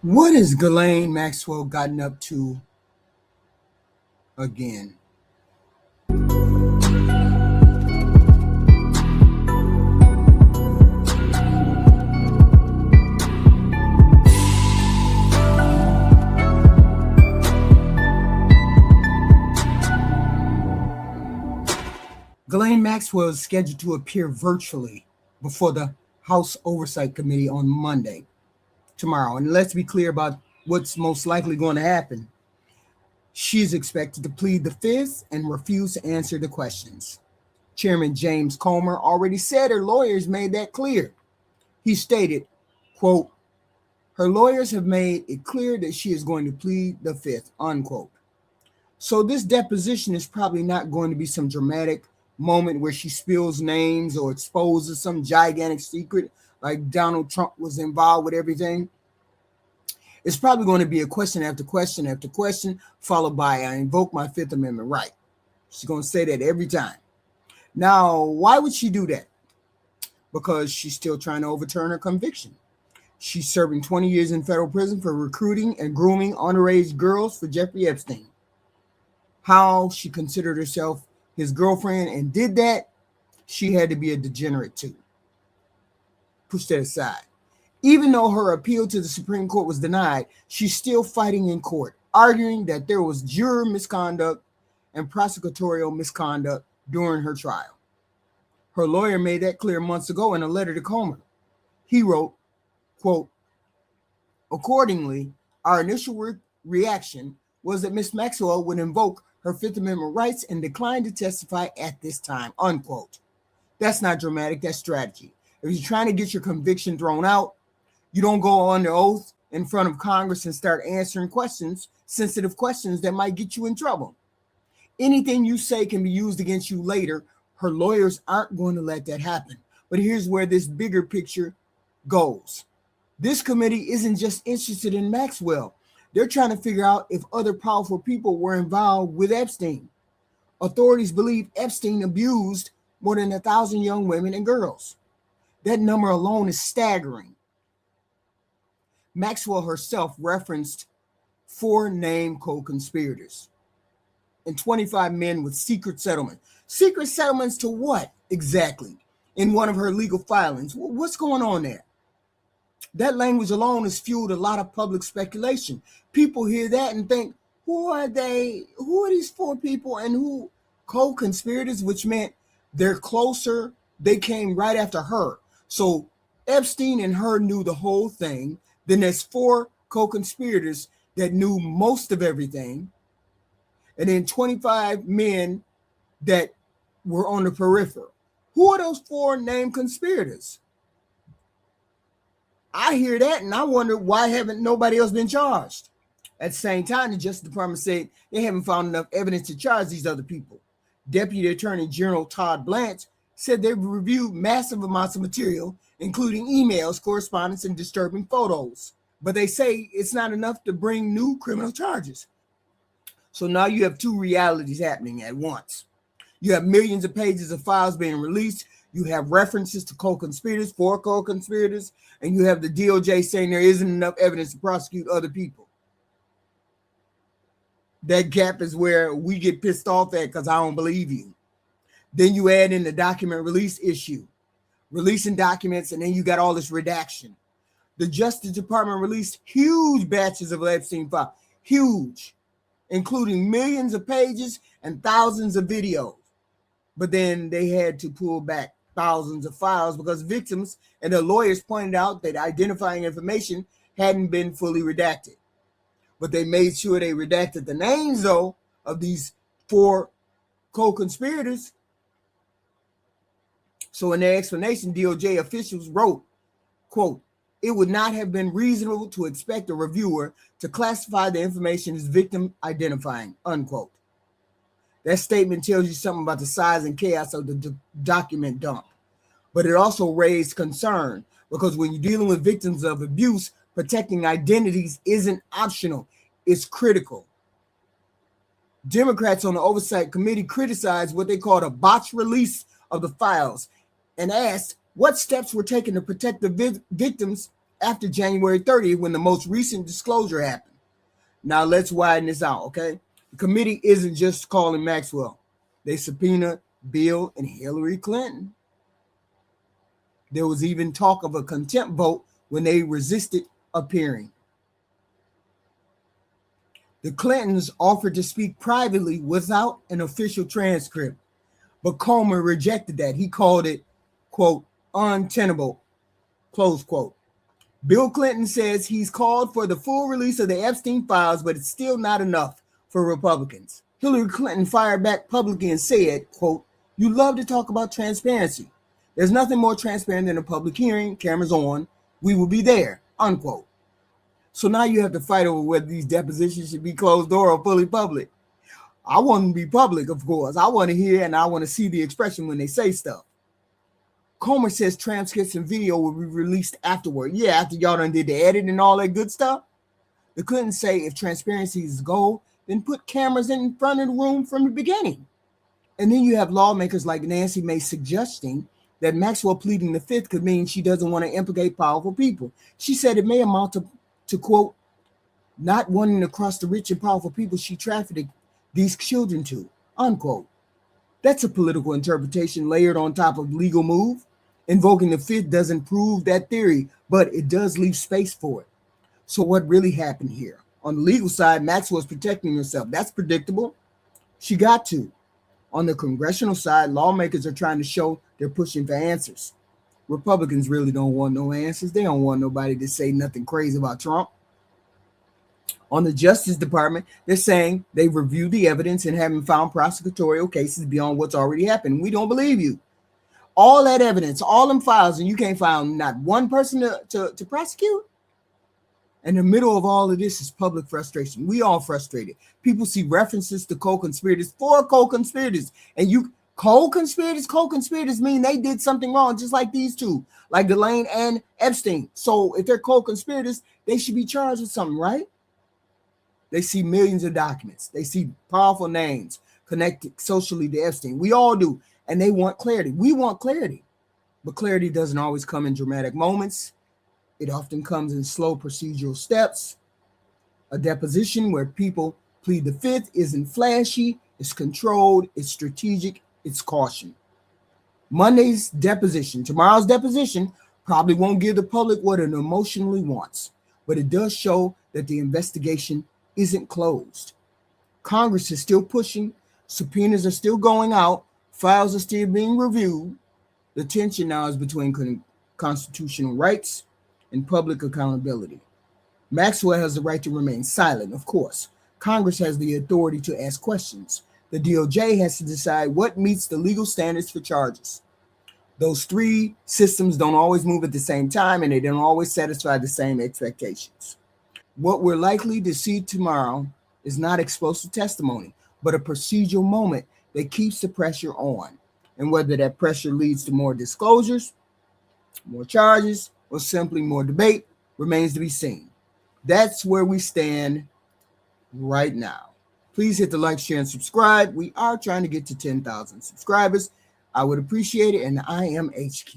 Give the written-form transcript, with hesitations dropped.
What has Ghislaine Maxwell gotten up to again? Ghislaine Maxwell is scheduled to appear virtually before the House Oversight Committee on Monday, tomorrow. And let's be clear about what's most likely going to happen. She is expected to plead the fifth and refuse to answer the questions. Chairman James Comer already said her lawyers made that clear. He stated, quote, "Her lawyers have made it clear that she is going to plead the fifth," unquote. So this deposition is probably not going to be some dramatic moment where she spills names or exposes some gigantic secret like Donald Trump was involved with everything. It's probably going to be a question after question after question, followed by "I invoke my Fifth Amendment right." She's going to say that every time. Now, why would she do that? Because she's still trying to overturn her conviction. She's serving 20 years in federal prison for recruiting and grooming underage girls for Jeffrey Epstein. How she considered herself his girlfriend and did that, she had to be a degenerate too. Push that aside. Even though her appeal to the Supreme Court was denied, she's still fighting in court, arguing that there was juror misconduct and prosecutorial misconduct during her trial. Her lawyer made that clear months ago in a letter to Comer. He wrote, quote, "Accordingly, our initial reaction was that Ms. Maxwell would invoke her Fifth Amendment rights and decline to testify at this time," unquote. That's not dramatic, that's strategy. If you're trying to get your conviction thrown out, you don't go under oath in front of Congress and start answering questions, sensitive questions that might get you in trouble. Anything you say can be used against you later. Her lawyers aren't going to let that happen. But here's where this bigger picture goes. This committee isn't just interested in Maxwell. They're trying to figure out if other powerful people were involved with Epstein. Authorities believe Epstein abused more than 1,000 young women and girls. That number alone is staggering. Maxwell herself referenced 4 named co-conspirators and 25 men with secret settlements. Secret settlements to what exactly? In one of her legal filings. What's going on there? That language alone has fueled a lot of public speculation. People hear that and think, who are they? Who are these 4 people and who co-conspirators, which meant they're closer. They came right after her. So Epstein and her knew the whole thing. Then there's 4 co-conspirators that knew most of everything. And then 25 men that were on the periphery. Who are those 4 named conspirators? I hear that and I wonder why haven't nobody else been charged? At the same time, the Justice Department said they haven't found enough evidence to charge these other people. Deputy Attorney General Todd Blanche said they've reviewed massive amounts of material, including emails, correspondence, and disturbing photos. But they say it's not enough to bring new criminal charges. So now you have 2 realities happening at once. You have millions of pages of files being released. You have references to co-conspirators, 4 co-conspirators, and you have the DOJ saying there isn't enough evidence to prosecute other people. That gap is where we get pissed off at because I don't believe you. Then you add in the document release issue, releasing documents, and then you got all this redaction. The Justice Department released huge batches of Epstein files, huge, including millions of pages and thousands of videos. But then they had to pull back thousands of files because victims and their lawyers pointed out that identifying information hadn't been fully redacted. But they made sure they redacted the names, though, of these 4 co-conspirators. So in their explanation, DOJ officials wrote, quote, "It would not have been reasonable to expect a reviewer to classify the information as victim identifying," unquote. That statement tells you something about the size and chaos of the document dump. But it also raised concern because when you're dealing with victims of abuse, protecting identities isn't optional, it's critical. Democrats on the Oversight Committee criticized what they called a botched release of the files and asked what steps were taken to protect the victims after January 30th when the most recent disclosure happened. Now let's widen this out, okay? The committee isn't just calling Maxwell. They subpoenaed Bill and Hillary Clinton. There was even talk of a contempt vote when they resisted appearing. The Clintons offered to speak privately without an official transcript, but Comer rejected that. He called it, quote, untenable, close quote. Bill Clinton says he's called for the full release of the Epstein files, but it's still not enough for Republicans. Hillary Clinton fired back publicly and said, quote, you love to talk about transparency. There's nothing more transparent than a public hearing, cameras on, we will be there, unquote. So now you have to fight over whether these depositions should be closed door or fully public. I want them to be public, of course. I want to hear and I want to see the expression when they say stuff. Comer says transcripts and video will be released afterward. Yeah, after y'all done did the edit and all that good stuff. The Clintons say if transparency is the goal, then put cameras in front of the room from the beginning. And then you have lawmakers like Nancy Mace suggesting that Maxwell pleading the fifth could mean she doesn't want to implicate powerful people. She said it may amount to quote, not wanting to cross the rich and powerful people she trafficked these children to, unquote. That's a political interpretation layered on top of legal move. Invoking the fifth doesn't prove that theory, but it does leave space for it. So what really happened here? On the legal side, Maxwell's protecting herself. That's predictable. She got to. On the congressional side, lawmakers are trying to show they're pushing for answers. Republicans really don't want no answers. They don't want nobody to say nothing crazy about Trump. On the Justice Department, they're saying they've reviewed the evidence and haven't found prosecutorial cases beyond what's already happened. We don't believe you. All that evidence, all them files, and you can't find not one person to prosecute? In the middle of all of this is public frustration. We all frustrated. People see references to co-conspirators, four co-conspirators, and you co-conspirators mean they did something wrong, just like these two, like Ghislaine and Epstein. So if they're co-conspirators, they should be charged with something, right? They see millions of documents. They see powerful names connected socially to Epstein. We all do, and they want clarity. We want clarity, but clarity doesn't always come in dramatic moments. It often comes in slow procedural steps. A deposition where people plead the fifth isn't flashy, it's controlled, it's strategic, it's caution. Monday's deposition, tomorrow's deposition, probably won't give the public what it emotionally wants, but it does show that the investigation isn't closed. Congress is still pushing, subpoenas are still going out, files are still being reviewed. The tension now is between constitutional rights and public accountability. Maxwell has the right to remain silent, of course. Congress has the authority to ask questions. The DOJ has to decide what meets the legal standards for charges. Those three systems don't always move at the same time, and they don't always satisfy the same expectations. What we're likely to see tomorrow is not explosive testimony, but a procedural moment that keeps the pressure on. And whether that pressure leads to more disclosures, more charges, or simply more debate remains to be seen. That's where we stand right now. Please hit the like, share, and subscribe. We are trying to get to 10,000 subscribers. I would appreciate it, and I am HQ.